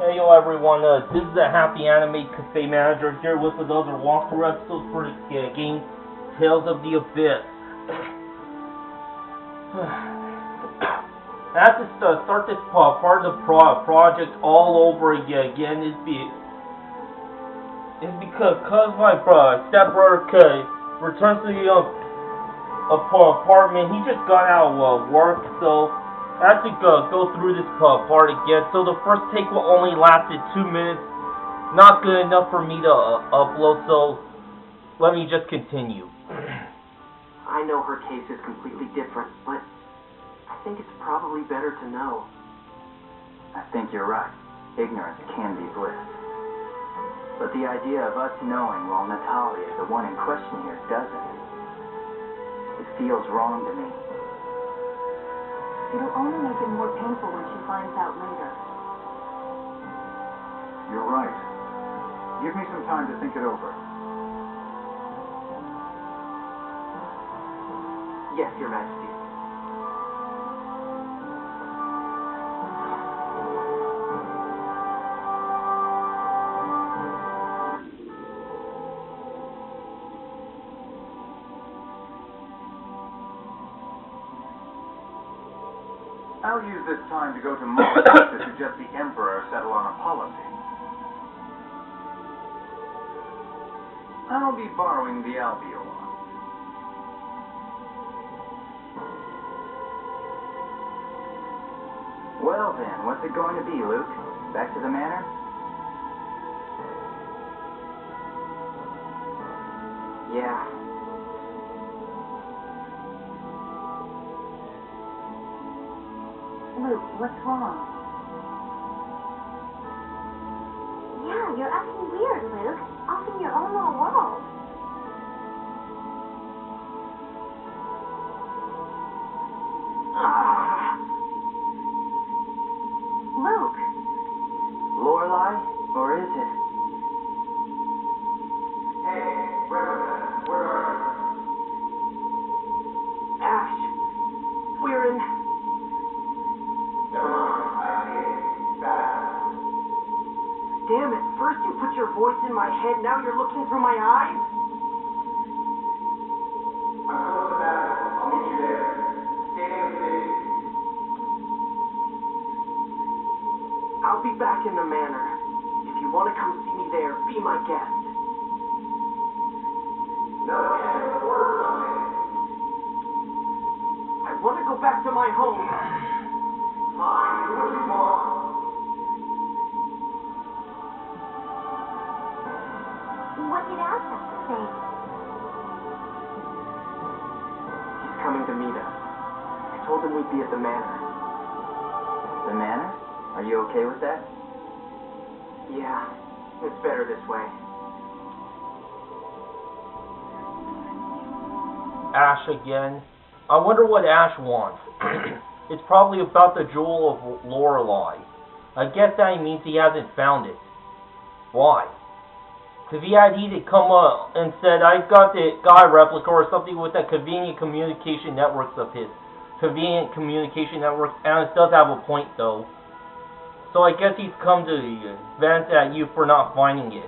Hey yo everyone, this is the HappyAnimaidCafeManager here with another walkthrough episode for the game Tales of the Abyss. I have to start this part of the project all over again is because my stepbrother returns to the apartment. He just got out of work, so I have to go through this part again. So the first take will only lasted 2 minutes. Not good enough for me to upload, so let me just continue. I know her case is completely different, but I think it's probably better to know. I think you're right. Ignorance can be bliss. But the idea of us knowing while Natalia, the one in question here, doesn't, it feels wrong to me. It'll only make it more painful when she finds out later. You're right. Give me some time to think it over. Yes, Your Majesty. I'll use this time to go to Moscow to suggest the Emperor settle on a policy. I'll be borrowing the alveoli. Well then, what's it going to be, Luke? Back to the manor? Yeah. Luke, what's wrong? Yeah, you're acting weird, Luke. Off in your own little world. Luke! Lorelei? Or is it? Hey, where are Ash, we're in... you? Never mind, I see it. Bad. Damn it, first you put your voice in my head, now you're looking through my eyes? I'm close to battle. I'll meet you there. Stay in the city. I'll be back in the manor. If you want to come see me there, be my guest. No, can't order something. I want to go back to my home. Fine, do what you want. What did Ash have to say? He's coming to meet us. I told him we'd be at the manor. The manor? Are you okay with that? Yeah, it's better this way. Ash again. I wonder what Ash wants. It's probably about the jewel of Lorelei. I guess that means he hasn't found it. Why? Because he'd come up and said, I've got the guy replica or something with the convenient communication networks of his. Convenient communication networks, and it does have a point though. So I guess he's come to vent at you for not finding it.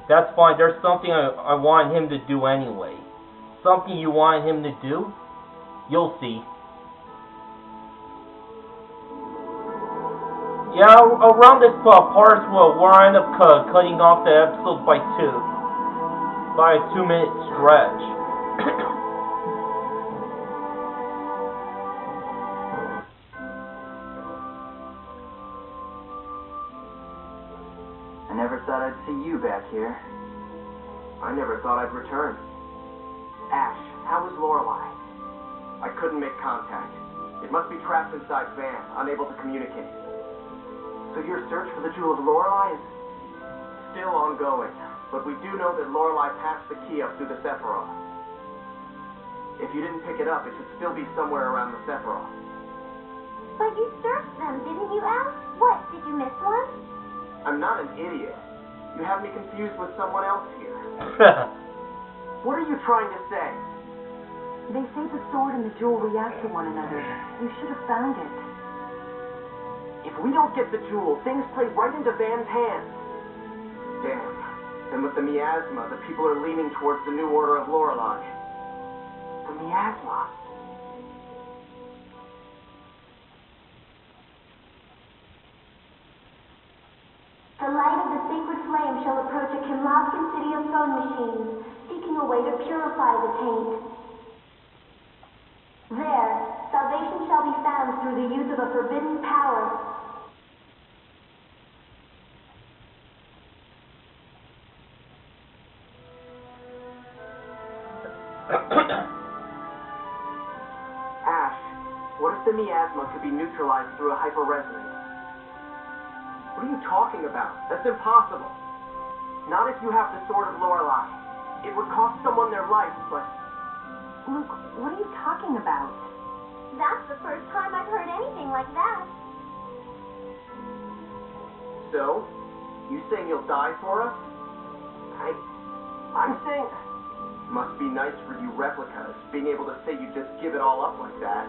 That's fine, there's something I want him to do anyway. Something you want him to do? You'll see. Yeah, around this part where I end up cutting off the episode by a 2-minute stretch. I never thought I'd see you back here. I never thought I'd return. Ash, how is Lorelei? I couldn't make contact. It must be trapped inside Van, unable to communicate. So your search for the Jewel of Lorelei is still ongoing, but we do know that Lorelei passed the key up through the Sephiroth. If you didn't pick it up, it should still be somewhere around the Sephiroth. But you searched them, didn't you, Ash? What, did you miss one? I'm not an idiot. You have me confused with someone else here. What are you trying to say? They say the sword and the jewel react to one another. You should have found it. If If we don't get the jewel, things play right into Van's hands. Damn. Then with the miasma, the people are leaning towards the New Order of Lorelei. The miasma. The light of the sacred flame shall approach a Kimlaskan city of phone machines, seeking a way to purify the taint. There, salvation shall be found through the use of a forbidden power. Ash, what if the miasma could be neutralized through a hyperresonance? What are you talking about? That's impossible. Not if you have the Sword of Lorelei. It would cost someone their life, but... Luke, what are you talking about? That's the first time I've heard anything like that. So? You saying you'll die for us? I'm saying... Must be nice for you replicas, being able to say you just give it all up like that.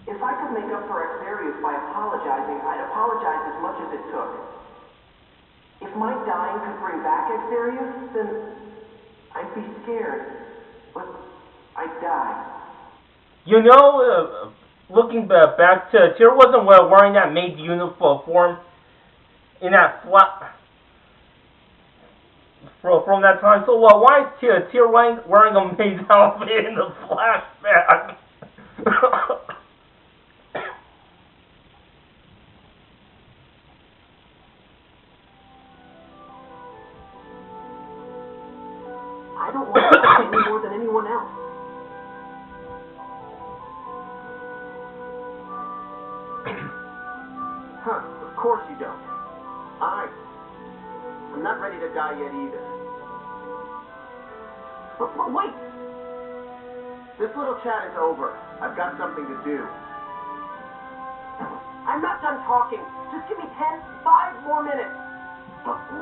If I could make up for Xerius by apologizing, I'd apologize as much as it took. If my dying could bring back Xerius, then I'd be scared. But I'd die. You know, looking back to Tyr wasn't wearing that maid uniform in that from that time. So why is Tyr wearing a maid's outfit in the flashback? I don't want to die any more than anyone else. Huh, of course you don't. I'm not ready to die yet either. But wait! This little chat is over. I've got something to do. I'm not done talking. Just give me 5 more minutes.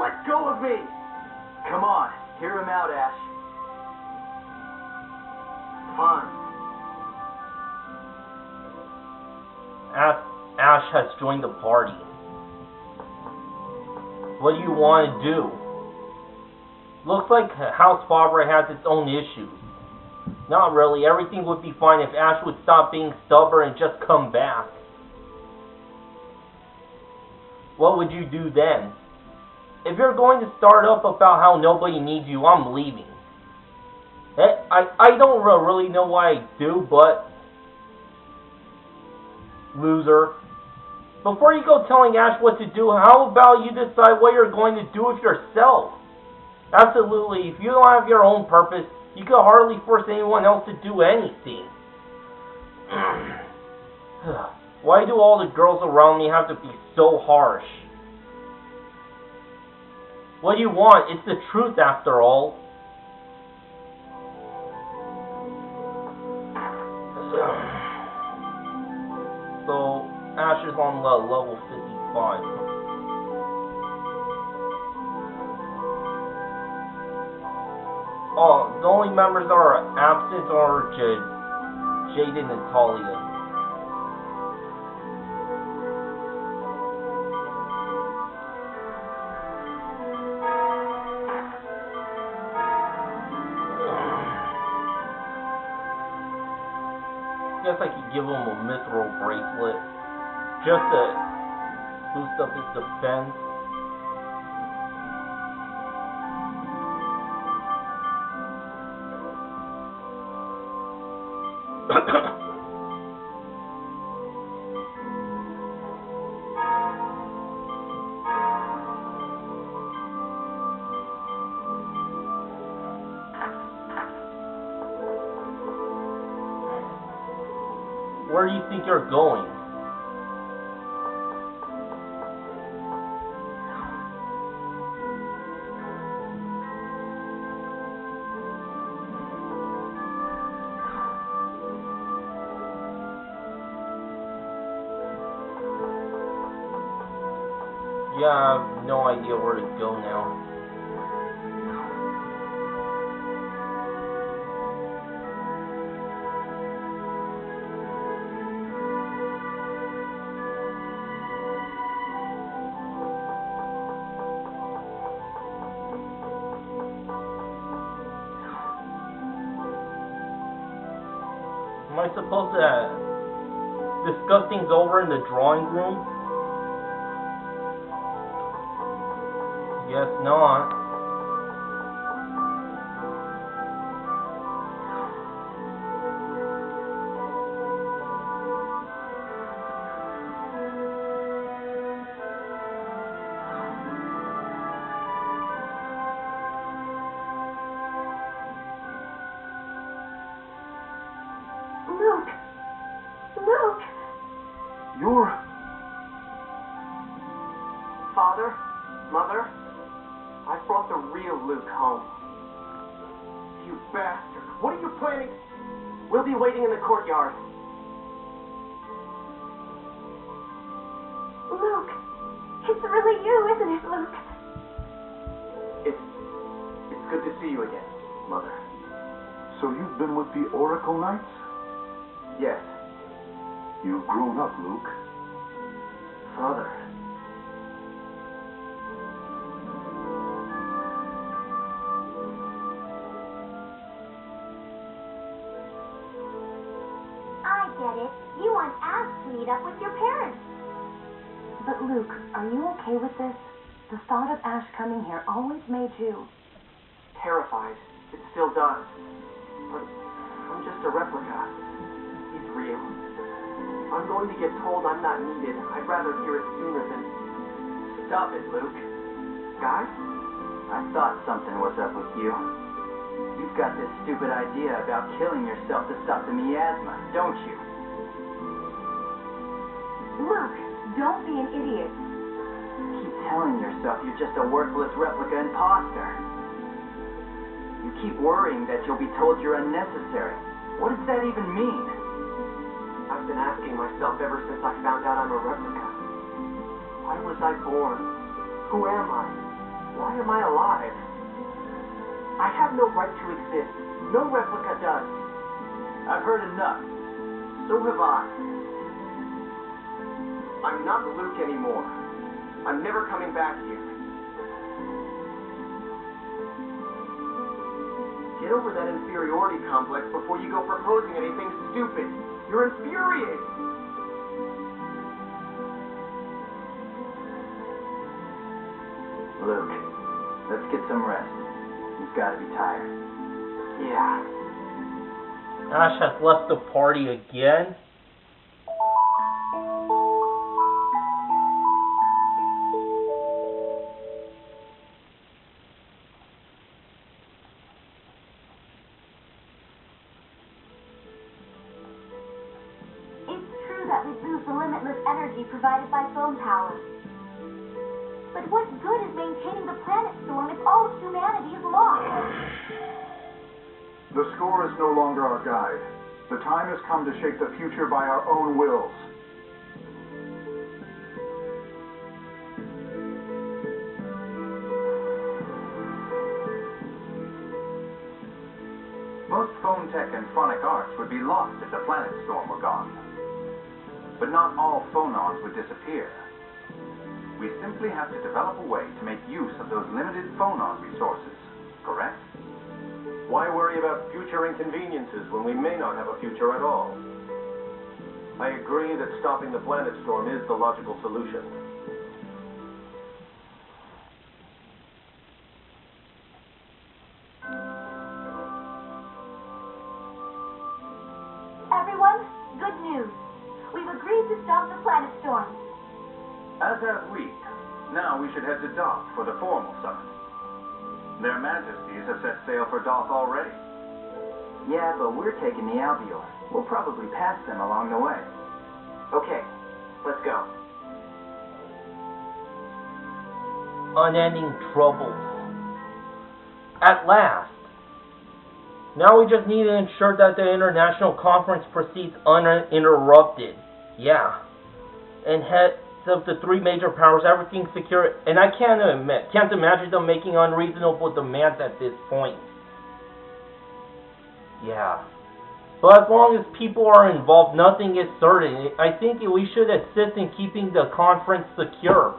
Let go of me! Come on, hear him out, Ash. Fine. Ash has joined the party. What do you want to do? Looks like House Barbara has its own issues. Not really. Everything would be fine if Ash would stop being stubborn and just come back. What would you do then? If you're going to start up about how nobody needs you, I'm leaving. I don't really know why I do, but... Loser. Before you go telling Ash what to do, how about you decide what you're going to do with yourself? Absolutely. If you don't have your own purpose, you can hardly force anyone else to do anything. Why do all the girls around me have to be so harsh? What do you want? It's the truth after all. So, Ash is on level 55. Oh, the only members that are absent are Jade and Natalia. Guess I could give him a mithril bracelet just to boost up his defense. Where do you think you're going? Yeah, I have no idea where to go now. Am I supposed to discuss things over in the drawing room? Guess not. Luke! Luke! You're... Father? Mother? I brought the real Luke home. You bastard. What are you planning? We'll be waiting in the courtyard. Luke! It's really you, isn't it, Luke? It's good to see you again, Mother. So you've been with the Oracle Knights? Yes, You've grown up, Luke. Father. I get it. You want Ash to meet up with your parents. But Luke, are you okay with this? The thought of Ash coming here always made you... Terrified. It still does. But I'm just a replica. He's real. I'm going to get told I'm not needed. I'd rather hear it sooner than... Stop it, Luke. Guys? I thought something was up with you. You've got this stupid idea about killing yourself to stop the miasma, don't you? Luke, don't be an idiot. Keep telling yourself you're just a worthless replica imposter. You keep worrying that you'll be told you're unnecessary. What does that even mean? I've been asking myself ever since I found out I'm a replica. Why was I born? Who am I? Why am I alive? I have no right to exist. No replica does. I've heard enough. So have I. I'm not Luke anymore. I'm never coming back here. Get over that inferiority complex before you go proposing anything stupid. You're infuriating. Luke, let's get some rest. You've got to be tired. Yeah. Ash has left the party again. That we lose the limitless energy provided by phone power. But what good is maintaining the planet storm if all of humanity is lost? The score is no longer our guide. The time has come to shape the future by our own wills. Most phone tech and phonic arts would be lost if the planet storm were gone. But not all phonons would disappear. We simply have to develop a way to make use of those limited phonon resources, correct? Why worry about future inconveniences when we may not have a future at all? I agree that stopping the planet storm is the logical solution. Everyone, good news. We've agreed to stop the planet storm. As have we. Now we should head to Doth for the formal summit. Their Majesties have set sail for Doth already. Yeah, but we're taking the Albior. We'll probably pass them along the way. Okay, let's go. Unending troubles. At last. Now we just need to ensure that the international conference proceeds uninterrupted. Yeah. And heads of the three major powers, everything secure. And I can't imagine them making unreasonable demands at this point. Yeah. But as long as people are involved, nothing is certain. I think we should assist in keeping the conference secure.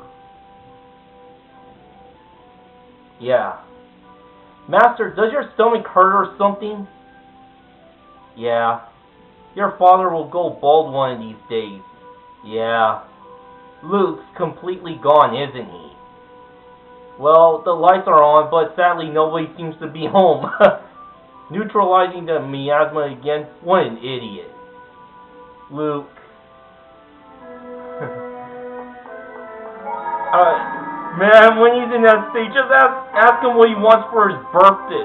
Yeah. Master, does your stomach hurt or something? Yeah. Your father will go bald one of these days. Yeah. Luke's completely gone, isn't he? Well, the lights are on, but sadly nobody seems to be home. Neutralizing the miasma again? What an idiot. Luke. Man, when he's in that state, just ask him what he wants for his birthday.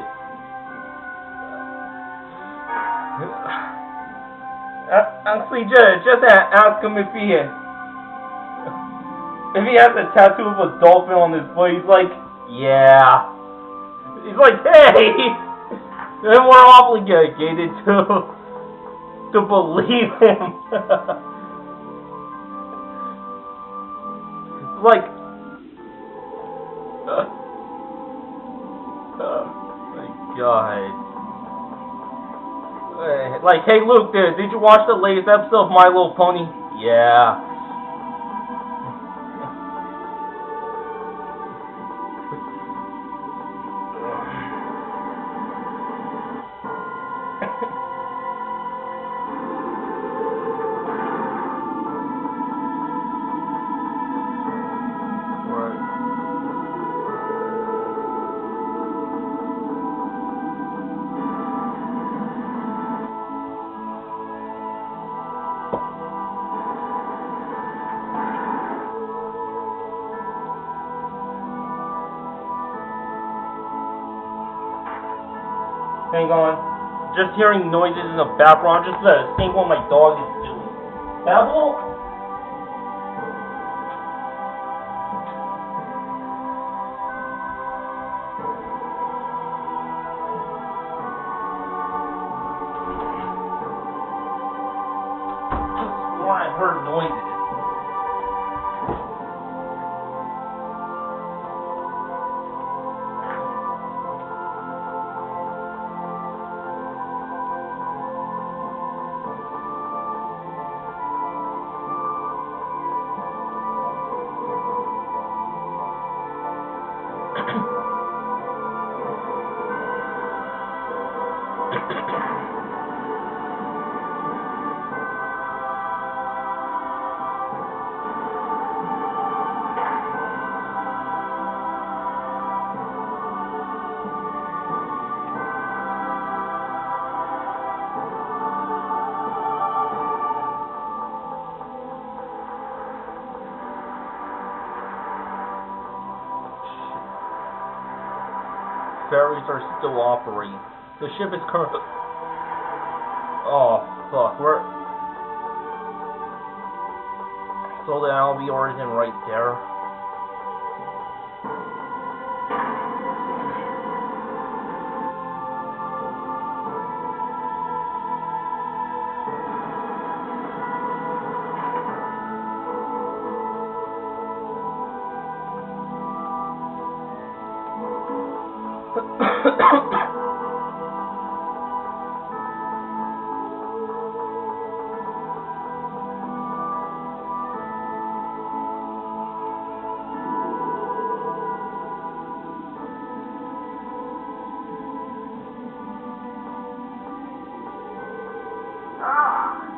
Actually, just ask him if he has a tattoo of a dolphin on his foot. He's like, yeah. He's like, hey. Then we're obligated to believe him. Like, oh my God. Like, hey Luke, did you watch the latest episode of My Little Pony? Yeah. Hang on. Just hearing noises in the background. Just seeing what my dog is doing. Babble? Just when I heard noises. Ferries are still operating. The ship is currently... Oh, fuck. So the alveolar isn't right there.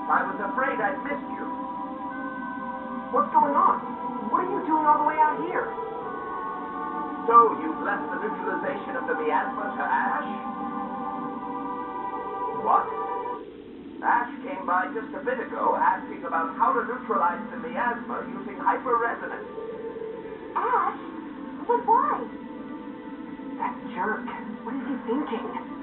I was afraid I'd missed you. What's going on? What are you doing all the way out here? So, you've left the neutralization of the miasma to Ash? What? Ash came by just a bit ago asking about how to neutralize the miasma using hyperresonance. Ash? But why? That jerk. What is he thinking?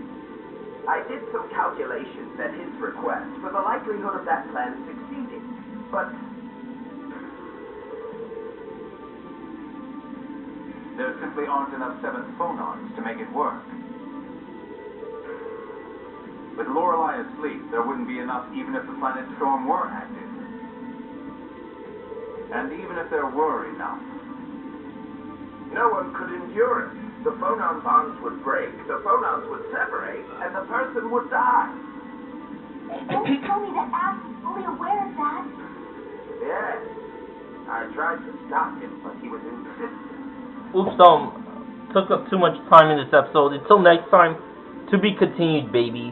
I did some calculations at his request for the likelihood of that plan succeeding, but there simply aren't enough seventh phonons to make it work. With Lorelei asleep, there wouldn't be enough even if the planet storm were active. And even if there were enough, no one could endure it. The phonon bonds would break, the phonons would separate, and the person would die. Don't tell me that Ash is fully aware of that. Yes. I tried to stop him, but he was insistent. Oops, took up too much time in this episode. Until next time, to be continued, baby.